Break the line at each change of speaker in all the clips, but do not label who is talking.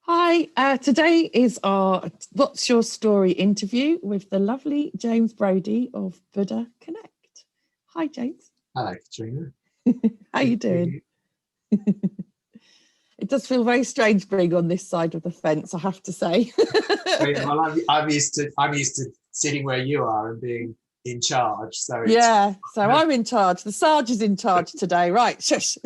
Hi, today is our What's Your Story interview with the lovely James Brodie of Buddha Connect. Hi, James.
Hello, Katrina.
How
Good
you
to see
doing?
you.
It does feel very strange being on this side of the fence, I have to say.
Oh, yeah, well, I'm used to sitting where you are and being in charge. So it's
Yeah, so I'm in charge. The Sarge is in charge today. Right, shush.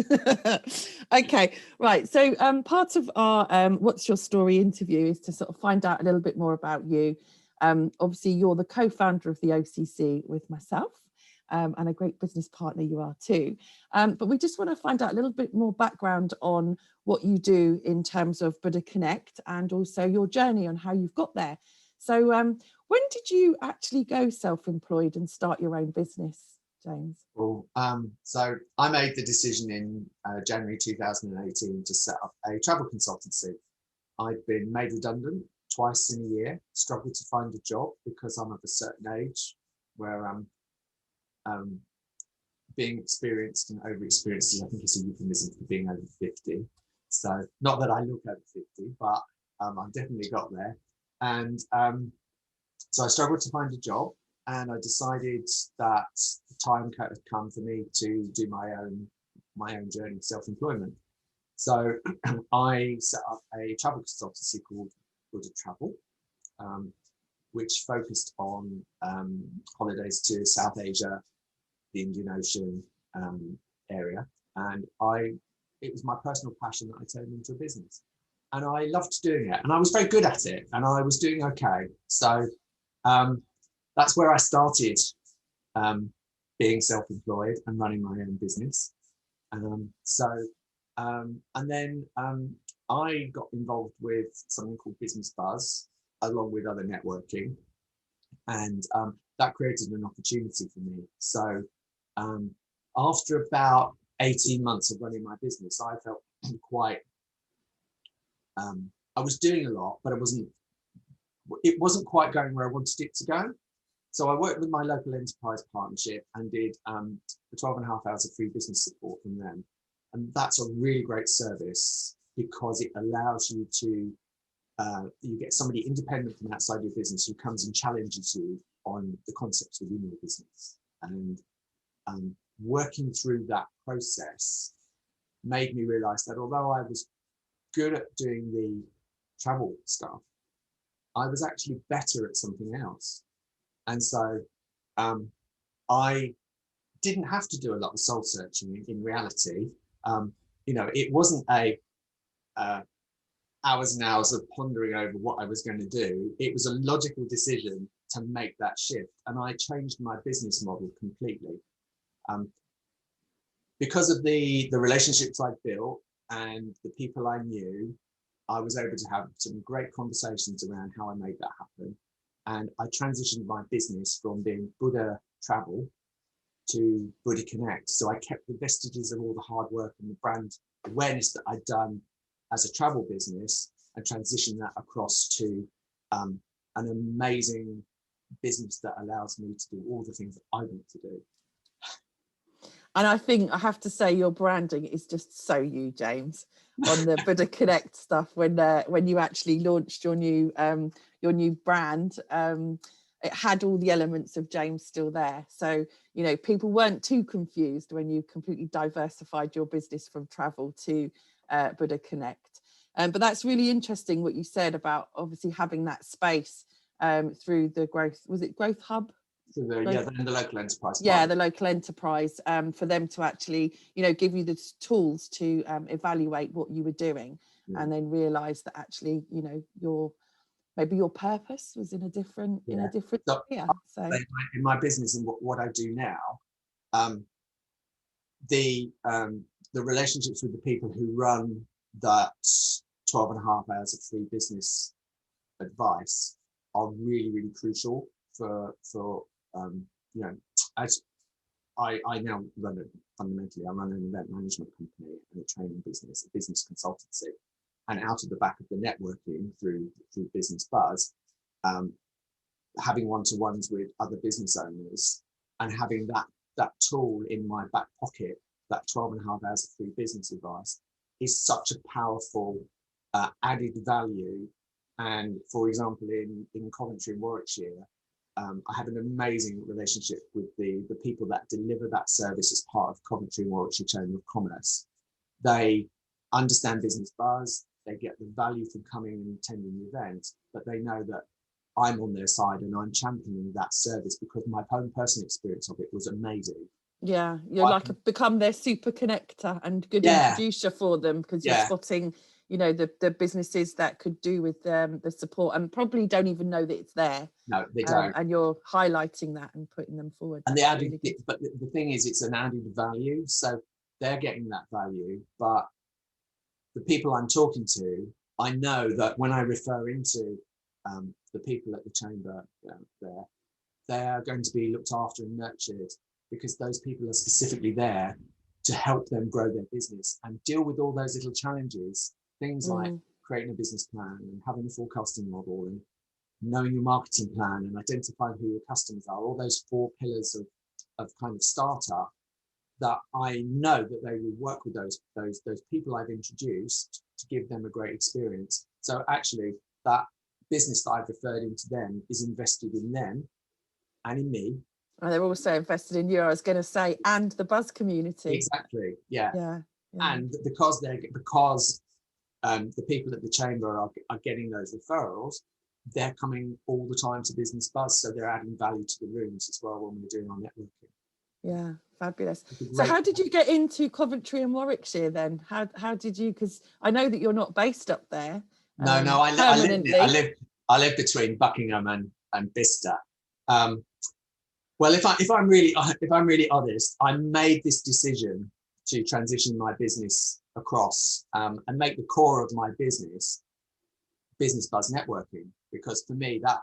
Okay, right. So part of our What's Your Story interview is to sort of find out a little bit more about you. Obviously, you're the co-founder of the OCC with myself, and a great business partner you are too. But we just want to find out a little bit more background on what you do in terms of Buddha Connect and also your journey on how you've got there. So when did you actually go self-employed and start your own business, James?
cool. So I made the decision in January 2018 to set up a travel consultancy. I'd been made redundant twice in a year, struggled to find a job because I'm of a certain age where um, being experienced and over-experienced, I think is a euphemism for being over 50. So not that I look over 50, but I've definitely got there. And so I struggled to find a job, and I decided that the time had come for me to do my own journey of self-employment. So I set up a travel consultancy called Buddha Travel, um, which focused on holidays to South Asia, the Indian Ocean area, and it was my personal passion that I turned into a business, and I loved doing it, and I was very good at it, and I was doing okay. So that's where I started um, being self-employed and running my own business. And then I got involved with something called Business Buzz, along with other networking, and that created an opportunity for me. So um, after about 18 months of running my business, I felt quite, I was doing a lot, but it wasn't quite going where I wanted it to go. So I worked with my local enterprise partnership and did 12 and a half hours of free business support from them. And that's a really great service because it allows you to, you get somebody independent from outside your business who comes and challenges you on the concepts within your business. And working through that process made me realize that although I was good at doing the travel stuff, I was actually better at something else. And so I didn't have to do a lot of soul searching in reality. It wasn't a hours and hours of pondering over what I was going to do. It was a logical decision to make that shift. And I changed my business model completely. Because of the relationships I built and the people I knew, I was able to have some great conversations around how I made that happen. And I transitioned my business from being Buddha Travel to Buddha Connect. So I kept the vestiges of all the hard work and the brand awareness that I'd done as a travel business and transitioned that across to an amazing business that allows me to do all the things that I want to do.
And I think I have to say your branding is just so you, James, on the Buddha Connect stuff. When you actually launched your new brand, it had all the elements of James still there. So people weren't too confused when you completely diversified your business from travel to Buddha Connect. But that's really interesting what you said about obviously having that space through the growth. Was it Growth Hub?
So the local enterprise.
Yeah, the local enterprise, for them to actually, give you the tools to evaluate what you were doing, and then realize that actually, your purpose was in a different sphere. So
in my business and what I do now, the relationships with the people who run that 12 and a half hours of free business advice are really, really crucial for as I now run fundamentally, I run an event management company and a training business, a business consultancy. And out of the back of the networking through Business Buzz, having one-to-ones with other business owners and having that tool in my back pocket, that 12 and a half hours of free business advice, is such a powerful added value. And for example, in Coventry and Warwickshire, I have an amazing relationship with the people that deliver that service as part of Coventry and Warwickshire Chamber of Commerce. They understand business buzz, they get the value from coming and attending the event, but they know that I'm on their side and I'm championing that service because my own personal experience of it was amazing.
Yeah, you're become their super connector and good introducer for them, because you're spotting, you know, the businesses that could do with the support and probably don't even know that it's there.
No, they don't.
And you're highlighting that and putting them forward.
And but the thing is, it's an added value. So they're getting that value, but the people I'm talking to, I know that when I refer into the people at the chamber there, they're going to be looked after and nurtured, because those people are specifically there to help them grow their business and deal with all those little challenges, things like creating a business plan and having a forecasting model and knowing your marketing plan and identifying who your customers are, all those 4 pillars of kind of startup, that I know that they will work with those people I've introduced to give them a great experience. So actually that business that I've referred into them is invested in them and in me.
And they're also invested in you, I was going to say, and the Buzz community.
Exactly. Yeah.
Yeah.
And because the people at the chamber are getting those referrals, they're coming all the time to Business Buzz, so they're adding value to the rooms as well when we're doing our networking.
Yeah, fabulous. So how did you get into Coventry and Warwickshire then? How did you, because I know that you're not based up there.
No, I live between Buckingham and Bicester. Well, if I'm really honest, I made this decision to transition my business across and make the core of my Business Buzz networking, because for me that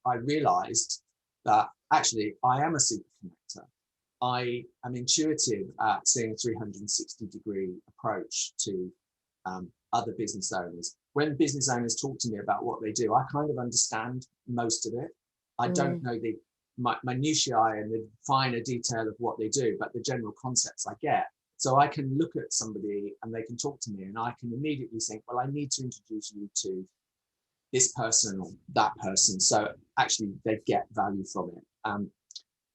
I realized that actually I am a super connector. I am intuitive at seeing a 360-degree approach to other business owners. When business owners talk to me about what they do, I kind of understand most of it. I don't know the minutiae and the finer detail of what they do, but the general concepts I get. So I can look at somebody and they can talk to me and I can immediately think, well, I need to introduce you to this person or that person. So actually they get value from it.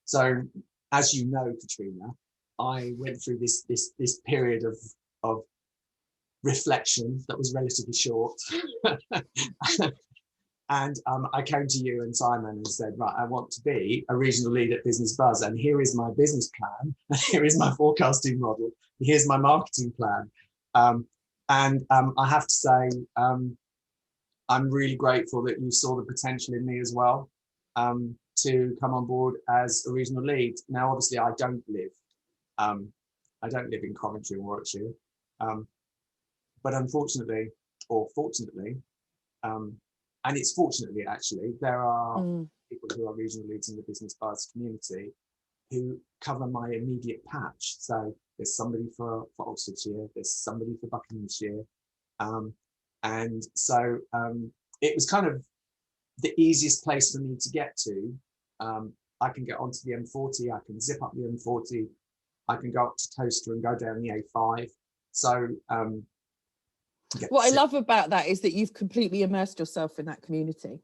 So as you know, Katrina, I went through this period of reflection that was relatively short. And I came to you and Simon and said, right, I want to be a regional lead at Business Buzz, and here is my business plan, here is my forecasting model, here's my marketing plan. And I have to say, I'm really grateful that you saw the potential in me as well, to come on board as a regional lead. Now, obviously, I don't live in Coventry or Warwickshire, but unfortunately, or fortunately, and it's fortunately actually, there are people who are regional leads in the Business Buzz community who cover my immediate patch. So there's somebody for Oxfordshire, there's somebody for Buckinghamshire, and so it was kind of the easiest place for me to get to. I can get onto the M40, I can zip up the M40, I can go up to Toaster and go down the A5. So what
I love about that is that you've completely immersed yourself in that community.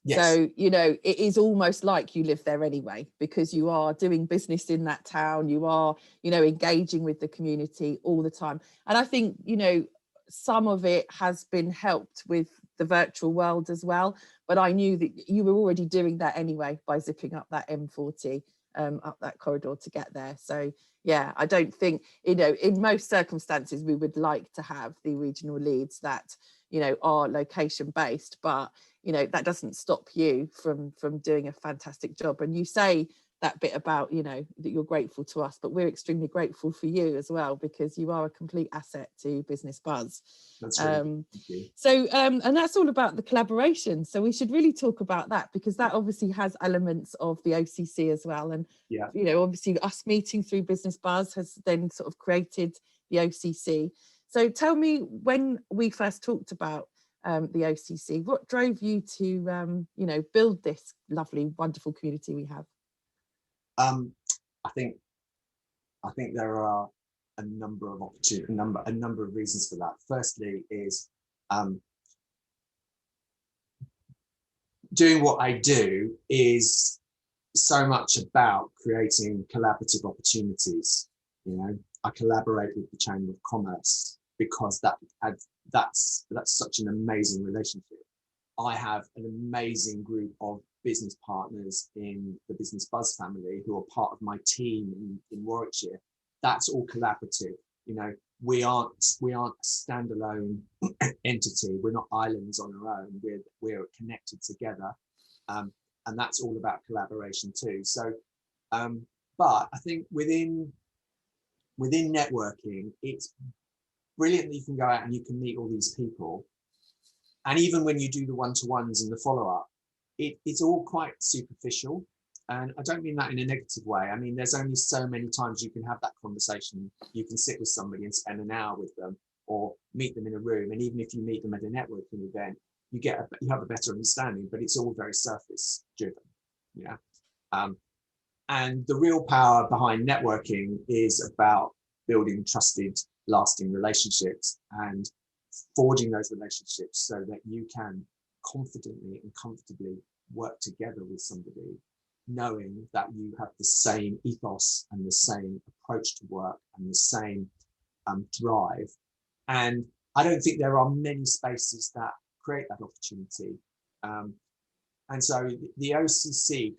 Yes.
So, you know, it is almost like you live there anyway, because you are doing business in that town, you are, you know, engaging with the community all the time. And I think, you know, some of it has been helped with the virtual world as well, but I knew that you were already doing that anyway by zipping up that M40 up that corridor to get there. So yeah, I don't think, you know, in most circumstances we would like to have the regional leads that, you know, are location based, but you know, that doesn't stop you from doing a fantastic job. And you say that bit about, you know, that you're grateful to us, but we're extremely grateful for you as well, because you are a complete asset to Business Buzz.
That's right. Thank you.
So and that's all about the collaboration, so we should really talk about that, because that obviously has elements of the OCC as well. And
yeah,
you know, obviously us meeting through Business Buzz has then sort of created the OCC. So tell me, when we first talked about the OCC, what drove you to you know, build this lovely, wonderful community we have?
I think there are a number of opportunities, a number of reasons for that. Firstly is doing what I do is so much about creating collaborative opportunities. I collaborate with the Chamber of Commerce because that's such an amazing relationship. I have an amazing group of business partners in the Business Buzz family who are part of my team in Warwickshire. That's all collaborative. We aren't a standalone entity. We're not islands on our own. We're connected together, and that's all about collaboration too. So, but I think within networking, it's brilliant that you can go out and you can meet all these people. And even when you do the one-to-ones and the follow-up, it's all quite superficial. And I don't mean that in a negative way. I mean, there's only so many times you can have that conversation. You can sit with somebody and spend an hour with them, or meet them in a room. And even if you meet them at a networking event, you have a better understanding, but it's all very surface driven. Yeah. And the real power behind networking is about building trusted, lasting relationships and forging those relationships so that you can confidently and comfortably work together with somebody, knowing that you have the same ethos and the same approach to work and the same drive. And I don't think there are many spaces that create that opportunity. And so the OCC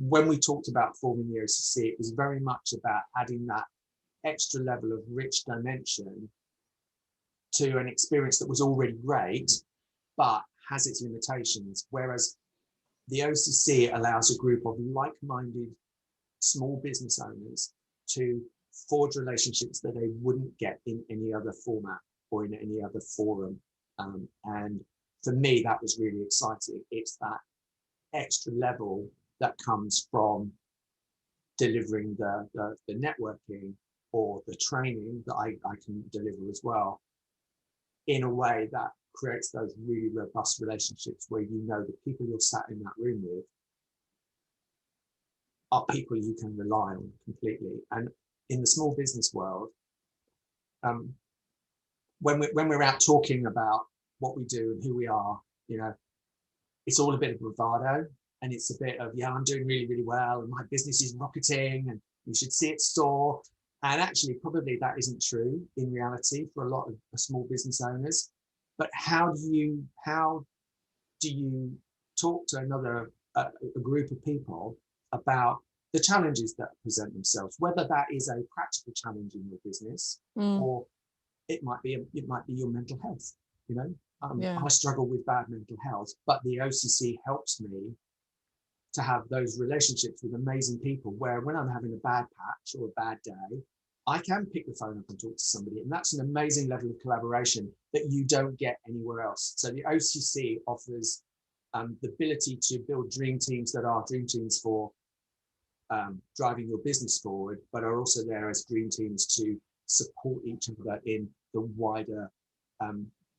when we talked about forming the OCC, it was very much about adding that extra level of rich dimension to an experience that was already great, but has its limitations. Whereas the OCC allows a group of like-minded small business owners to forge relationships that they wouldn't get in any other format or in any other forum. And for me, that was really exciting. It's that extra level that comes from delivering the networking or the training that I can deliver as well, in a way that creates those really robust relationships where the people you're sat in that room with are people you can rely on completely. And in the small business world, when we're out talking about what we do and who we are, it's all a bit of bravado, and it's a bit of, I'm doing really, really well, and my business is rocketing, and you should see it soar. And actually, probably that isn't true in reality for a lot of small business owners. But how do you talk to a group of people about the challenges that present themselves, whether that is a practical challenge in your business, or it might be your mental health. I struggle with bad mental health, but the OCC helps me to have those relationships with amazing people where when I'm having a bad patch or a bad day, I can pick the phone up and talk to somebody. And that's an amazing level of collaboration that you don't get anywhere else. So the OCC offers the ability to build dream teams that are dream teams for driving your business forward, but are also there as dream teams to support each other in the wider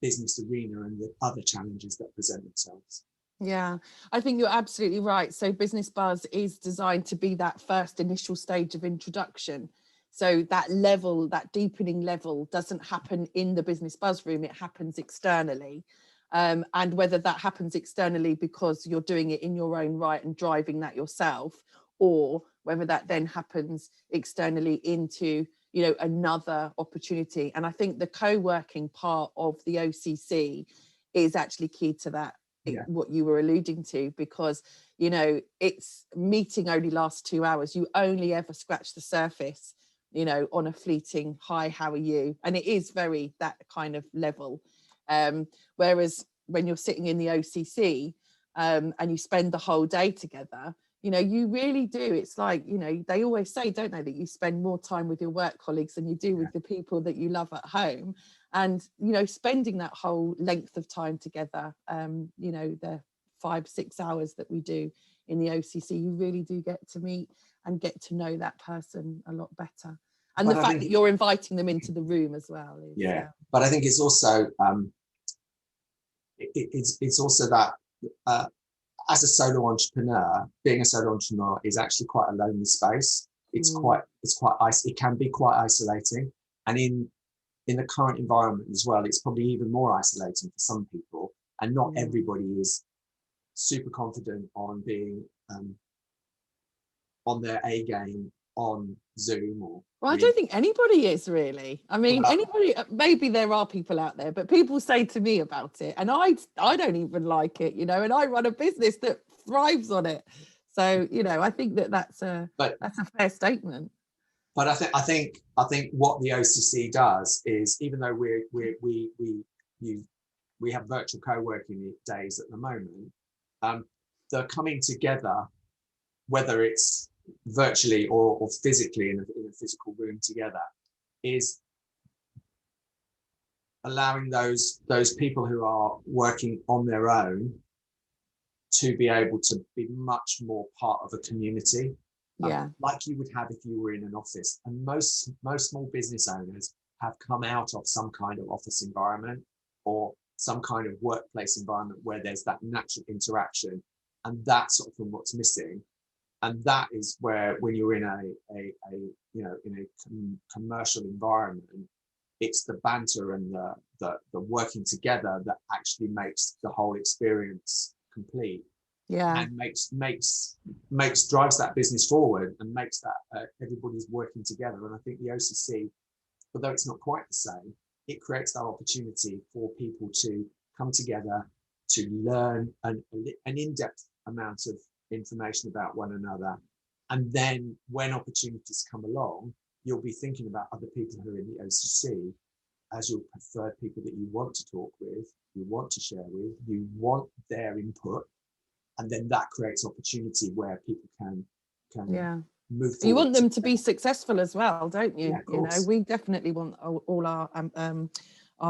business arena and the other challenges that present themselves.
Yeah, I think you're absolutely right. So Business Buzz is designed to be that first initial stage of introduction. So that deepening level doesn't happen in the Business Buzz room, it happens externally. And whether that happens externally because you're doing it in your own right and driving that yourself, or whether that then happens externally into another opportunity. And I think the co-working part of the OCC is actually key to that. Yeah. What you were alluding to, because it's meeting only lasts 2 hours. You only ever scratch the surface on a fleeting hi, how are you, and it is very that kind of level, whereas when you're sitting in the OCC and you spend the whole day together, you really do. It's like, they always say, don't they, that you spend more time with your work colleagues than you do with the people that you love at home. And, spending that whole length of time together, the 5-6 hours that we do in the OCC, you really do get to meet and get to know that person a lot better. And but the fact that you're inviting them into the room as well.
But I think it's also, it's also that as a solo entrepreneur, being a solo entrepreneur is actually quite a lonely space. It can be quite isolating. And in in the current environment as well, it's probably even more isolating for some people, and not everybody is super confident on being on their A game on Zoom or.
Well, I don't think anybody is really. I mean, anybody, maybe there are people out there, but people say to me about it, and I don't even like it, and I run a business that thrives on it. So, I think that's a fair statement.
But I think what the OCC does is, even though we have virtual co-working days at the moment, they're coming together, whether it's virtually or physically in a physical room together, is allowing those people who are working on their own to be able to be much more part of a community, like you would have if you were in an office. And most small business owners have come out of some kind of office environment or some kind of workplace environment where there's that natural interaction, and that's sort of what's missing. And that is where, when you're in a commercial environment, it's the banter and the working together that actually makes the whole experience complete. And drives that business forward, and makes that everybody's working together. And I think the OCC, although it's not quite the same, it creates that opportunity for people to come together to learn an in-depth amount of information about one another. And then when opportunities come along, you'll be thinking about other people who are in the OCC as your preferred people that you want to talk with, you want to share with, you want their input. And then that creates opportunity where people can move forward.
You want them to be successful as well, don't you?
Yeah,
we definitely want all our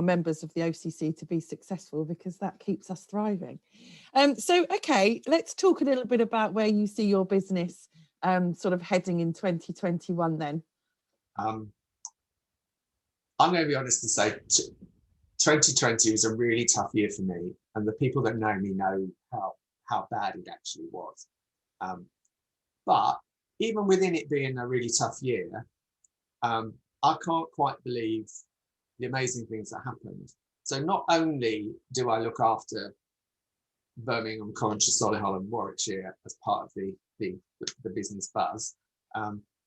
members of the OCC to be successful, because that keeps us thriving. So, okay, let's talk a little bit about where you see your business sort of heading in 2021 then.
I'm going to be honest and say 2020 was a really tough year for me, and the people that know me know how bad it actually was. But even within it being a really tough year, I can't quite believe the amazing things that happened. So not only do I look after Birmingham, Coventry, Solihull and Warwickshire as part of the business buzz,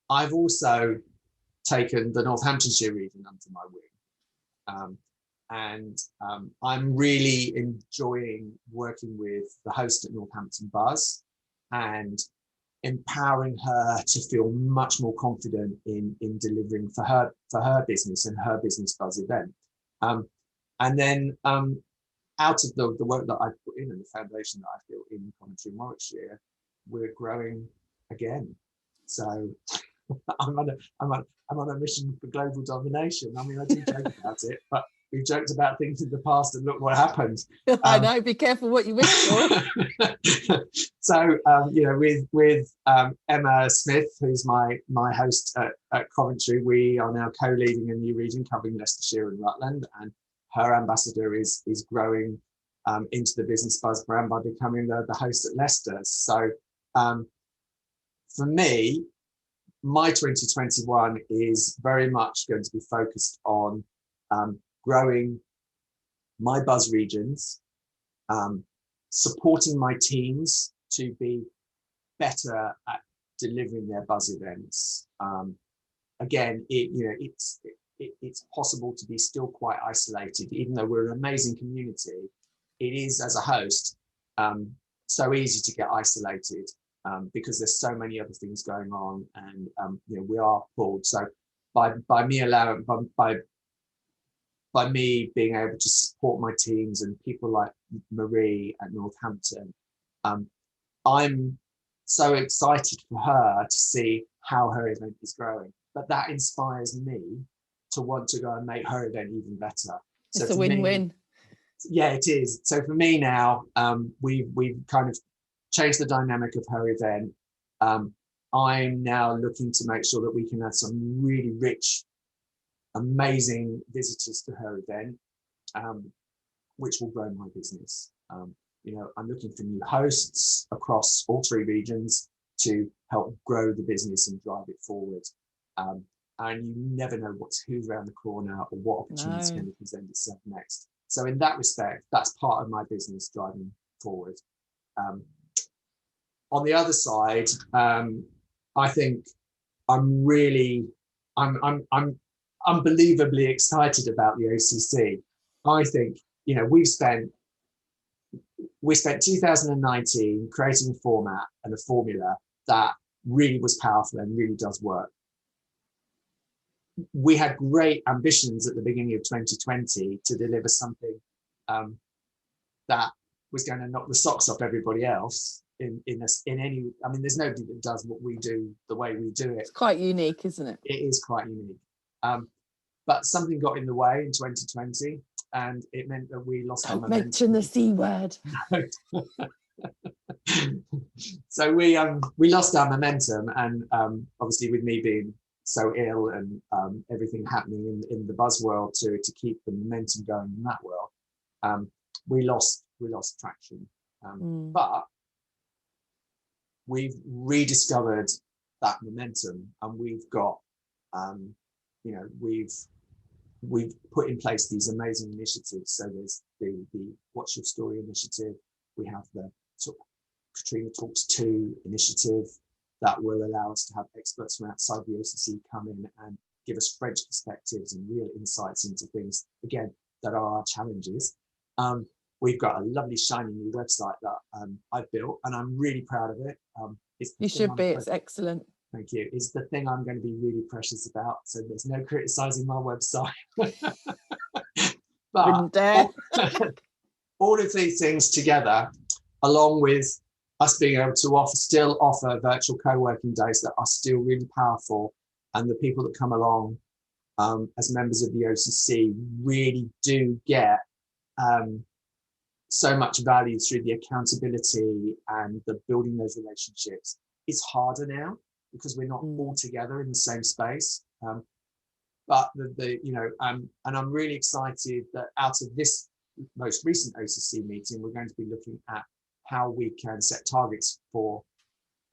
I've also taken the Northamptonshire region under my wing. I'm really enjoying working with the host at Northampton Buzz and empowering her to feel much more confident in delivering for her business and her business buzz event. And then out of the work that I've put in and the foundation that I've built in Coventry and Warwickshire, we're growing again. So I'm on a mission for global domination. I mean, I do joke about it, but we've joked about things in the past and look what happened.
I know, be careful what you wish for.
So, with Emma Smith, who's my host at Coventry, we are now co-leading a new region covering Leicestershire and Rutland, and her ambassador is growing into the Business Buzz brand by becoming the host at Leicester. So, for me, my 2021 is very much going to be focused on growing my buzz regions, supporting my teams to be better at delivering their buzz events. Again, it's possible to be still quite isolated, even though we're an amazing community. It is, as a host, so easy to get isolated because there's so many other things going on, and we are pulled. So by me being able to support my teams and people like Marie at Northampton, I'm so excited for her to see how her event is growing. But that inspires me to want to go and make her event even better.
It's a win-win.
Yeah, it is. So for me now, we've kind of changed the dynamic of her event. I'm now looking to make sure that we can have some really rich, amazing visitors to her event, which will grow my business. I'm looking for new hosts across all three regions to help grow the business and drive it forward. and you never know who's around the corner or what opportunity is
No.
going to present itself next. So in that respect, that's part of my business driving forward. On the other side, I think I'm unbelievably excited about the OCC. I think, you know, we spent 2019 creating a format and a formula that really was powerful and really does work. We had great ambitions at the beginning of 2020 to deliver something that was going to knock the socks off everybody else in any. I mean, there's nobody that does what we do the way we do it.
It's quite unique, isn't it?
It is quite unique. But something got in the way in 2020, and it meant that we lost our momentum.
Mention the C word.
So we lost our momentum, and obviously with me being so ill and everything happening in the buzz world to keep the momentum going in that world, we lost traction. But we've rediscovered that momentum, and we've got you know, we've put in place these amazing initiatives. So there's the What's Your Story initiative. We have the sort of Katrina Talks 2 initiative that will allow us to have experts from outside the OCC come in and give us fresh perspectives and real insights into things, again, that are our challenges. We've got a lovely shiny new website that I've built, and I'm really proud of it.
You should be, it's excellent.
Thank you. It's the thing I'm going to be really precious about. So there's no criticizing my website. But all of these things together, along with us being able to still offer virtual co-working days that are still really powerful, and the people that come along as members of the OCC really do get so much value through the accountability and the building those relationships. It's harder now because we're not all together in the same space. But and I'm really excited that out of this most recent OCC meeting, we're going to be looking at how we can set targets for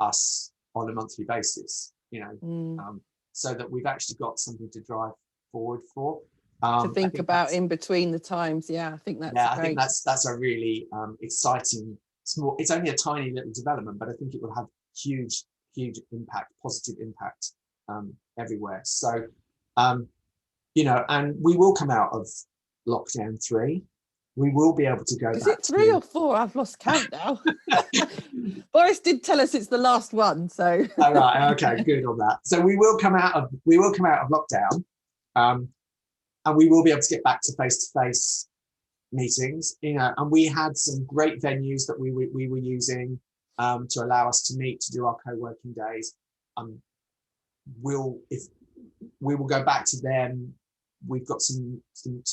us on a monthly basis, you know, so that we've actually got something to drive forward for.
To think about in between the times. Yeah, I think that's great.
I think that's a really exciting small, it's only a tiny little development, but I think it will have huge impact, positive impact everywhere. So, you know, and we will come out of lockdown 3. We will be able to go
Is
back
it 3 or 4? I've lost count now. Boris did tell us it's the last one, so.
All right, okay, good on that. So we will come out of lockdown, and we will be able to get back to face-to-face meetings, you know, and we had some great venues that we were using to allow us to meet, to do our co-working days. We will go back to them. We've got some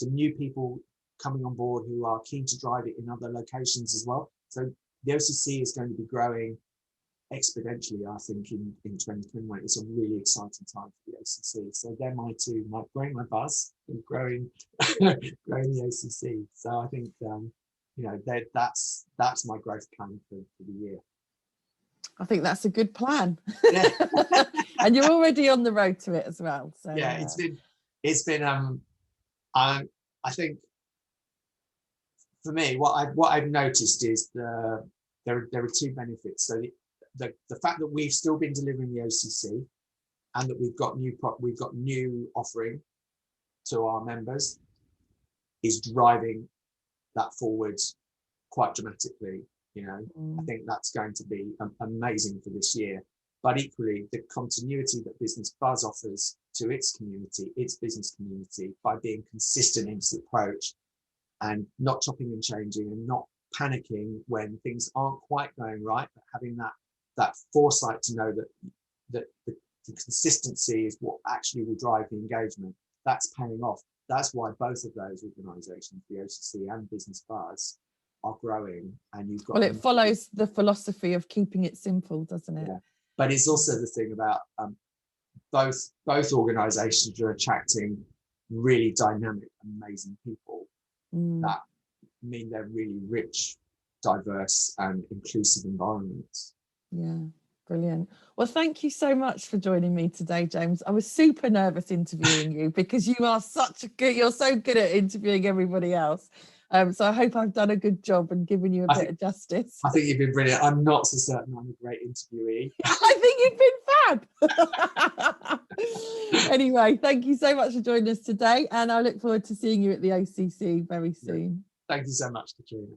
new people coming on board who are keen to drive it in other locations as well. So the OCC is going to be growing exponentially, I think, in 2021. It's a really exciting time for the OCC. So they're my growing my buzz and growing the OCC. So I think you know, that's my growth plan for the year.
I think that's a good plan.
Yeah.
And you're already on the road to it as well. So
yeah, it's been I think for me, what I've noticed is there are 2 benefits. So the fact that we've still been delivering the OCC, and that we've got new offering to our members, is driving that forward quite dramatically. You know, I think that's going to be amazing for this year. But equally, the continuity that Business Buzz offers to its community, its business community, by being consistent in its approach and not chopping and changing and not panicking when things aren't quite going right, but having that foresight to know that the consistency is what actually will drive the engagement. That's paying off. That's why both of those organisations, the OCC and Business Buzz, are growing. And you've got,
well, it follows the philosophy of keeping it simple, doesn't it?
Yeah. But it's also the thing about both organisations are attracting really dynamic, amazing people that mean they're really rich, diverse, and inclusive environments.
Yeah. Brilliant. Well, thank you so much for joining me today, James. I was super nervous interviewing you because you're so good at interviewing everybody else. So I hope I've done a good job and given you a bit of justice.
I think you've been brilliant. I'm not so certain I'm a great interviewee.
I think you've been fab. Anyway, thank you so much for joining us today, and I look forward to seeing you at the OCC very soon.
Thank you so much, Katrina.